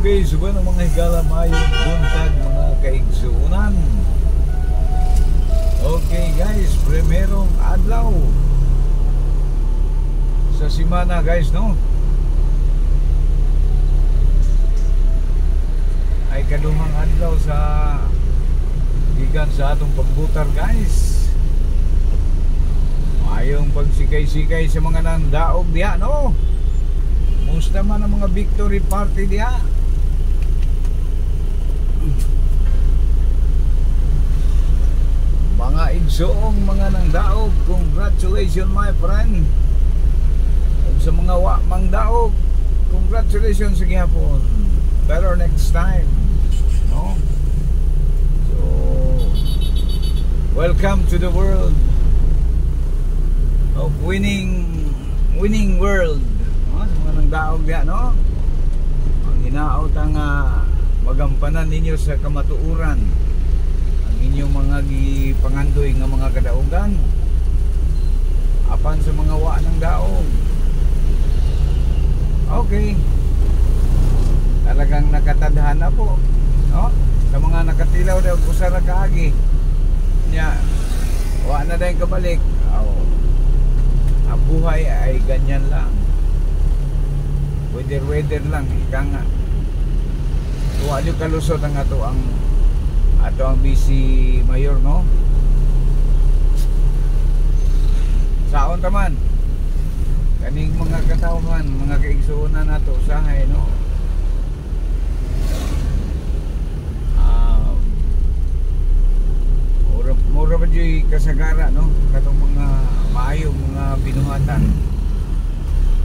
Okay, so ng mga higala mayong buntag mga kaigsuunan. Okay guys, primerong adlaw sa simana guys, no? Ay kaduhang adlaw sa gikan sa atong pagbutar guys. Mayong pagsikay-sikay sa mga nandaog diha, no? Musta man ang mga victory party diha. Mga igsoong mga nangdaog, congratulations my friend. Ug sa mga wa mangdaog, congratulations sa gihapon. Better next time, no? So welcome to the world of winning world, no? Sa mga nangdaog diha, no? Ang hinaot ang magampanan ninyo sa kamatuuran, ang inyong mga gipangandoy nga mga kadaugan apan sa mga wa ng daog. Okay, talagang nakatadhana po, no? Sa mga nakatilaw daw usa ra kaagi nya wa na dayon kabalik. Ang buhay ay ganyan lang, weather lang, ika nga. Tuwa nyo kalusot ang ato ang busy mayor, no? Saon taman kaning mga katawhan, mga kaigsuunan nato usahay, no? Mura ba dyan kasagara, no? Katong mga maayong mga binuhatan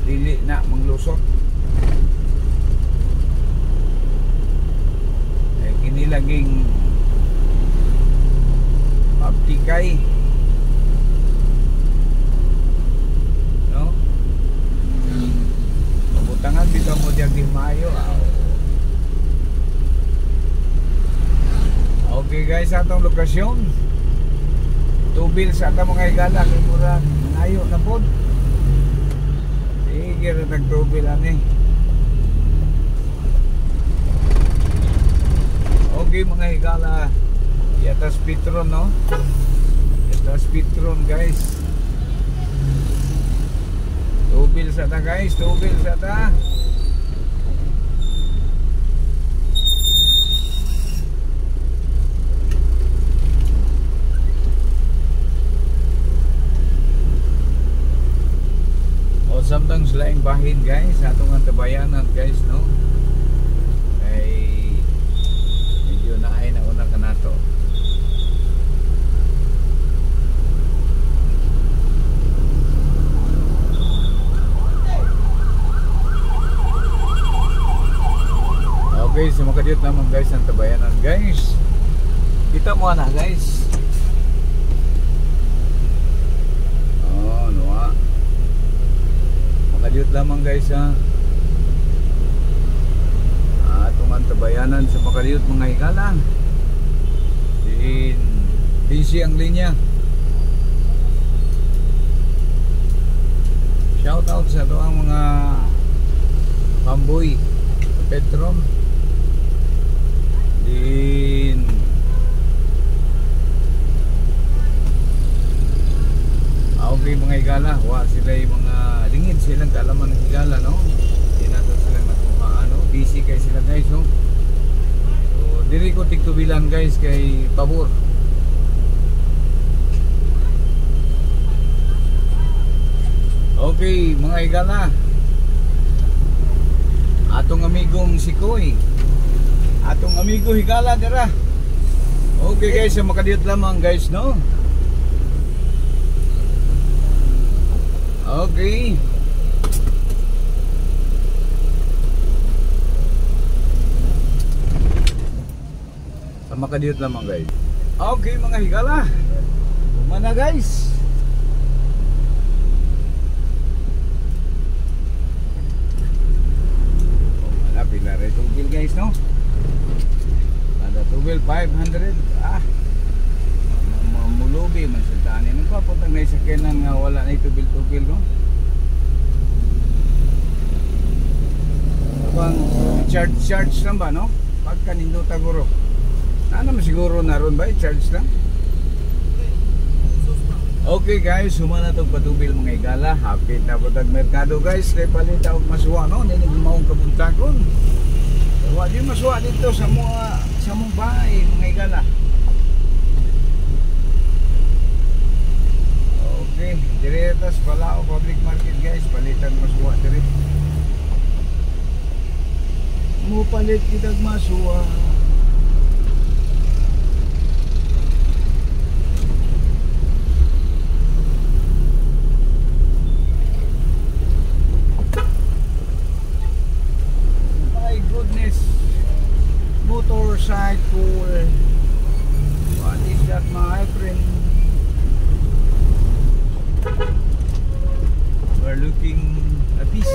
dili na manglusot. Kinilaging pagtikay, no? Mabutangan dito mo diyang di maayo. Okay guys, atong lokasyon tubil sa atong mga igala kay mura ngayo na pod. Sige ra nagtubil ani. Okay mga higala, yatas Petron, no? Yatas Petron guys. Tubil sa ta guys, tubil sa ta. O samtang sila yung bahin guys, atong antabayanan guys, no? Naay na una ka nato. Okay, so makadiyot naman guys ang tabayanan guys. Kita mo na guys. Oh, nuwa. Makadiyot lamang guys, ha. Atong tabayanan sa Makaliyot mga higala. Busy ang linya. Shout out sa ito ang mga pamboy Petron. Din okay mga higala, wa sila yung mga lingid silang kaalaman ng higala, no? Tinato silang natumaan, no? Busy kay sila guys, no? So diri ko tiktubilan guys kay pabor. Okay mga higala, atong amigong si Koy, atong amigo higala dira. Okay guys, so makadiyot lamang guys, no? Okay. Sa makadiyot lamang guys. Okay mga higala, umana guys. Pila rin tubil guys, no? Ada tubil 500. Mulubi man sa tani. Nagpaputang na isakinan nga wala na tubil-tubil, no? Abang charge lang ba, no? Pagka ninduta guro. Ano siguro naroon ba? Charge lang? Okay guys, humana itong patubil mga igala. Hapit na po merkado guys. Kaya palita og masuwa, no? Hindi maong kabuntagon. Huwag yung masuwa dito sa mga bahay mga igala. Okay, diretas Balao Public Market guys. Palitan masuwa diri. Palit kitag masuwa. Motorcycle. What is that, my friend? We're looking a piece.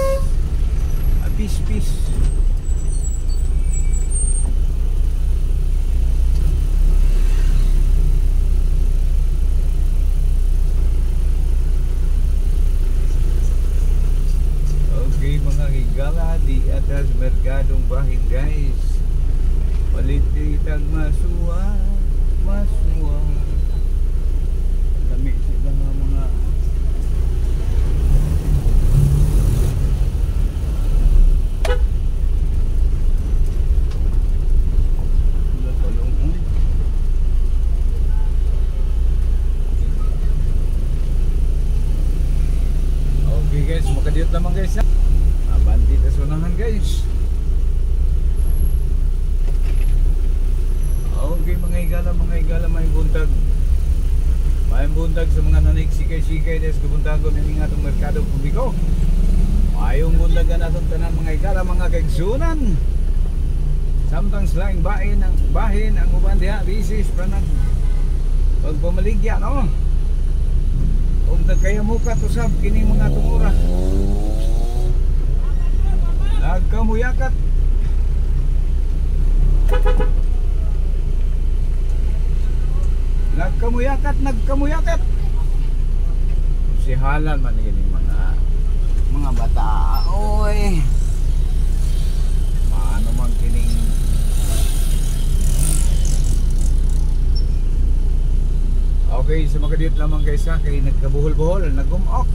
Okay mga higala, di atas merkadong bahin guys. Palititag masuwa. Lamig sila mga okay guys, makadiyot naman guys ha. Abanti tas unahan guys. Okay mga igala may buntag sa mga nanik sikay-sikay des kabuntagon ng atong merkado publiko. Mayong buntagan atong tanan mga igala mga kaigsunan. Samtang laing bahin ang uban diha bisis panag pagpamaligya no. Ug nagkaya mukat usab kini mga tumura. Nagkamuyakat. Nagkamuyakat. Si halan man gini mga bata. Oy. Maano man kining okay, sa makadiyot lamang guys ha, kay nagkabuhol-buhol, nagumok.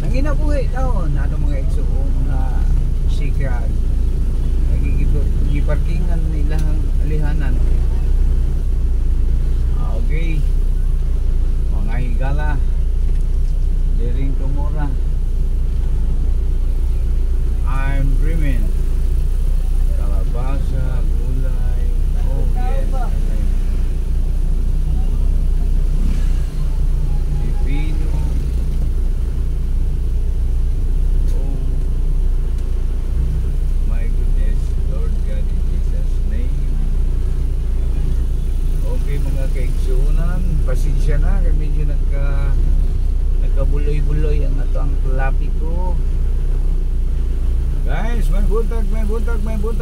Nanginabuhi daw na mga igsuo, mga sikag. Giparkingan nilang alihanan. Okay. Mga higala. Diring tumura. I'm dreaming. Kalabasa, gulay. Oh yes. Pipino. Pasensya na kay medyo nagkabuloy-buloy ang ato ang lapi ko. Guys, may buntag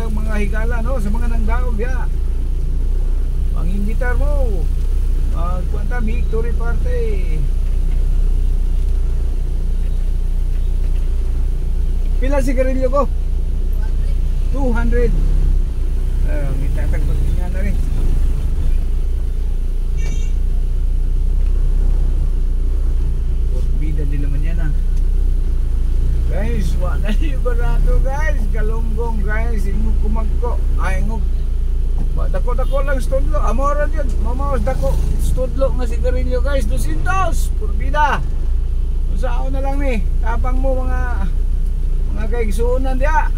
mga higala no sa mga nangdaog ya. Ang imbitar mo. Magkwanta victory party. Pila sigarilyo ko? 200. Itatagpag niya na rin. Bida din naman yan ah. Guys, wala yung barato guys. Galunggong guys. Ingog kumagko. Ingog. Dako-dako lang studlo. Amora yun. Mamawas dako. Studlo nga sigarilyo guys. 200. Por bida. Usao na lang ni. Tapang mo mga kaigsuunan diya.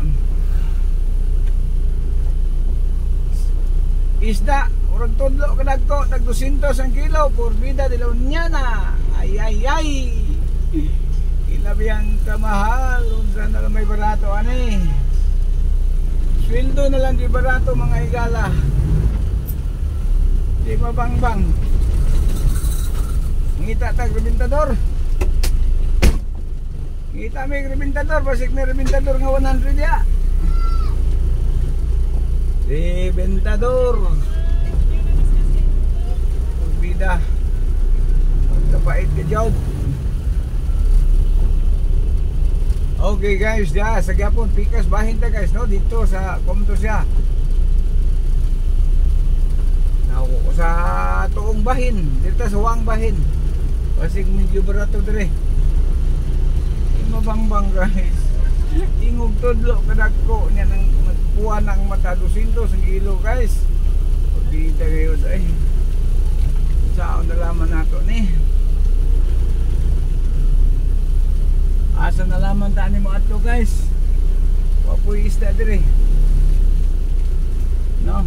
Isda. Urag tudlo kadagko. Tag 200 ang kilo. Por bida dilaw niya na. Ay. Ilabiyang kamahal. Unsa na lang may barato ani. Sweldo na lang di barato mga higala. Di mabangbang. Ngita tag rebintador. Ngita may rebintador. Basik may rebintador nga 100 ya. Rebintador. Bida. Kapait ka dyan. Okay guys, ya sa gyapon pikas bahin ta guys no dito sa komto siya. Sa tuong bahin, dito sa wang bahin. Pasig medyo barato dire. Mabangbang guys. Ingog tudlo kadagko niya nang nagkuha ng mata 200 sa kilo guys. Kita kayo ay. Saan nalaman nato ni? Asa nalaman ta ni mo ato guys? Wapoy isda dire. No?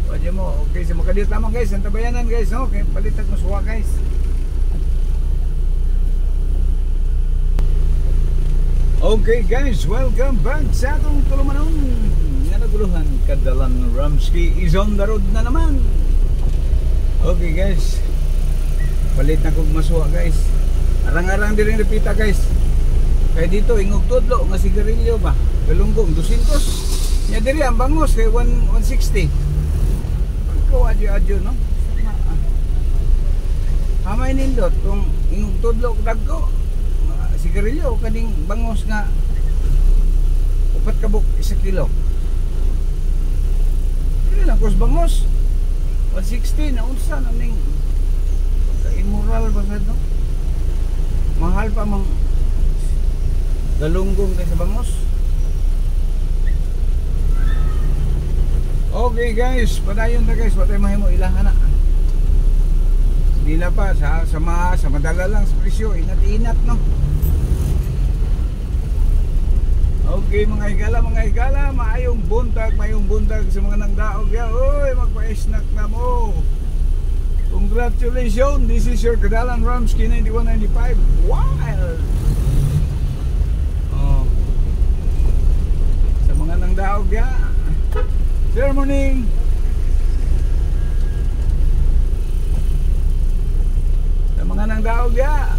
Wadya mo, okay, sa makadiyot lamang guys, ang tabayanan guys, no? Okay, palitan mo suwa guys. Okay guys, welcome back sa atong tulumanon nga naguluhan. Kadalan Ramsky is on the road na naman. Okay guys, palit na kong masuwa guys. Arang-arang din rin repita guys. Kaya dito, ingog tudlo, nga sigarilyo ba? Galunggong, 200. Nya diri ang bangos, kay 160. Adyo-adyo no. Hamay nindot kung ingog tudlo dagko sigarilyo kaning bangos nga 4 kabuk 1 kilo. Dili lang kos bangos 160 na unsa na ning immoral ba sad no? Mahal pa mang galunggong kaysa bangos. Okay guys, padayon na guys, patay mahimo ilahan na. Hindi na pa sa madala lang sa presyo, inat-inat no. Okay mga higala, maayong buntag sa mga nangdaog ya. Oy, magpa-snack na mo. Congratulations, this is your Kadalan Ramsky 9195 Wild. Oh. Sa mga nangdaog ya. Good morning. Sa mga nangdaog ya.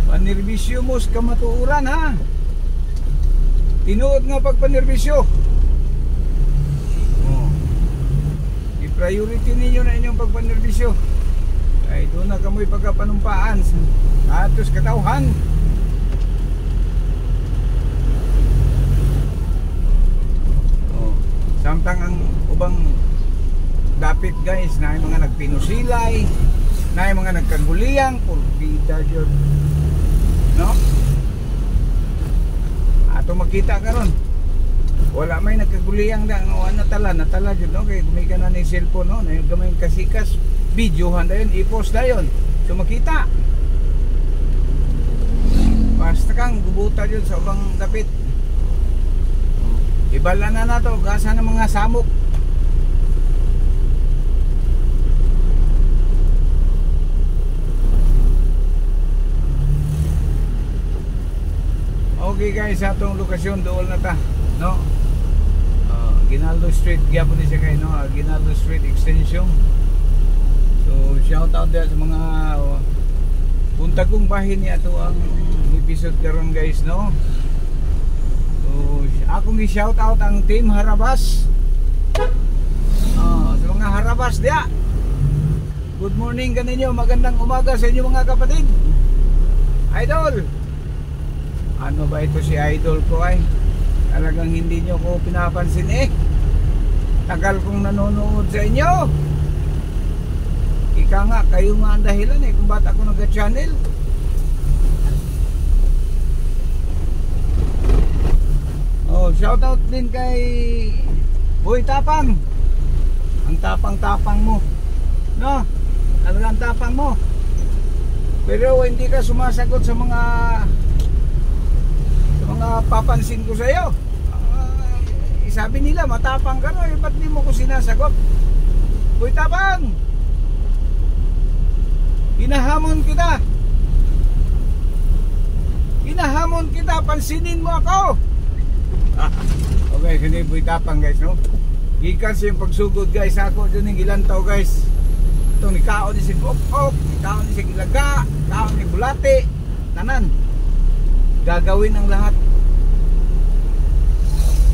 Panerbisyo mo sa kamatuuran ha. Tinuod nga pagpanerbisyo. Oh. I-priority ninyo na inyong pagpanerbisyo. Ay doon na kamoy pagkapanumpaan atos katawhan. Samtang ang ubang dapit guys na yung mga nagpinusilay, na yung mga nagkaguliyang purbida yun no? Ato makita karon wala may nagkaguliyang na natala yun no? Kaya gumikan na ng cellphone no? Na yung gamay kasikas videohan na yun, i-post na yun so makita basta kang gubuta yun sa ubang dapit. Ibala na nato gasa ng mga samok. Okay guys, atong lokasyon dool na ta, no? Ginaldo Street, gyapon ni siya kay no, Ginaldo Street extension. So shout out there sa mga buntag kong bahin ni ato ang episode karon guys, no? So, akong i-shout out ang team Harabas. Sa mga Harabas dia. Good morning kaninyo, magandang umaga sa inyo mga kapatid. Idol. Ano ba ito si Idol ko ay? Talagang hindi nyo ko pinapansin eh. Tagal kong nanonood sa inyo. Ika nga, kayo nga ang dahilan eh kung ba't ako nag-channel. Oh, shout out din kay Boy Tapang. Ang tapang-tapang mo. No? Talagang tapang mo. Pero hindi ka sumasagot sa mga papansin ko sa iyo. Sabi nila matapang ka no, ba't di mo ko sinasagot? Boy Tapang. Hinahamon kita. Hinahamon kita, pansinin mo ako. Okay, hindi Boy Tapang guys no. Gikan siya yung pagsugod guys. Ako dyan yung ilantaw guys. Itong nikaon ni si Bokok, nikaon ni si Gilaga, nikaon ni Bulate. Tanan gagawin ang lahat.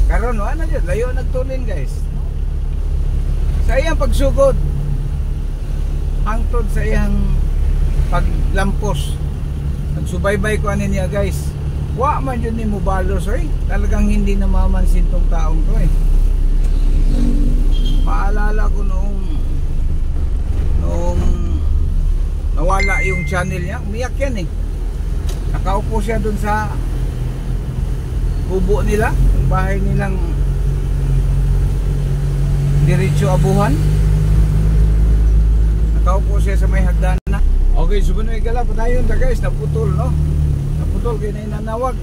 Karon ano dyan, layo nagtulin guys. Sa iyang pagsugod hangtod sa iyang paglampos. magsubaybay ko niya guys. Wa man yun ni mo balos oy. Talagang hindi na mamansin tong taong to eh. Maalala ko noong nawala yung channel niya, umiyak yan eh. Nakaupo siya dun sa kubo nila, yung bahay nilang diretso abuhan. Nakaupo siya sa may hagdan na. Okay, subunoy gala pa tayo na guys, naputol no. Naputol kayo na inanawag.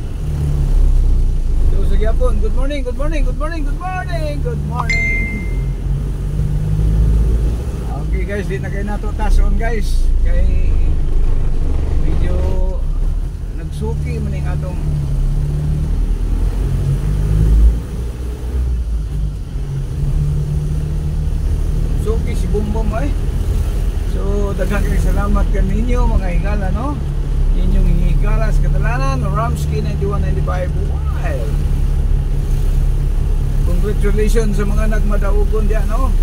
So sa gyapon, good morning, good morning, good morning, good morning, good morning. Okay guys, di na kayo nato tason guys. Kay medyo nagsuki man yung atong suki si Bumbom eh. So daghang kayong salamat kaninyo mga higala no. Inyong higala sa katalanan Ramsky 9195 wild. Congratulations sa mga nagmadaugon diyan no.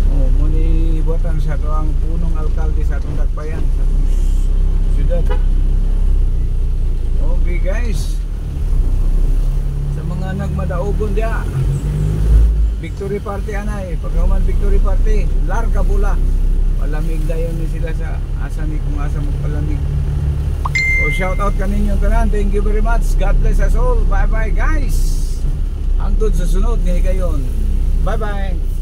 Oh, muni buatan sa to ang punong alkalde sa atong Dakbayan sa syudad. Okay guys. Sa mga nagmadaugon diyan. Victory party anay, pagkaman victory party, larga bula. Palamig dayon ni sila sa asa ni kung asa magpalamig. So shout out kaninyo tanan. Thank you very much. God bless us all. Bye bye guys. Hangtod sa sunod ni kayon. Bye bye.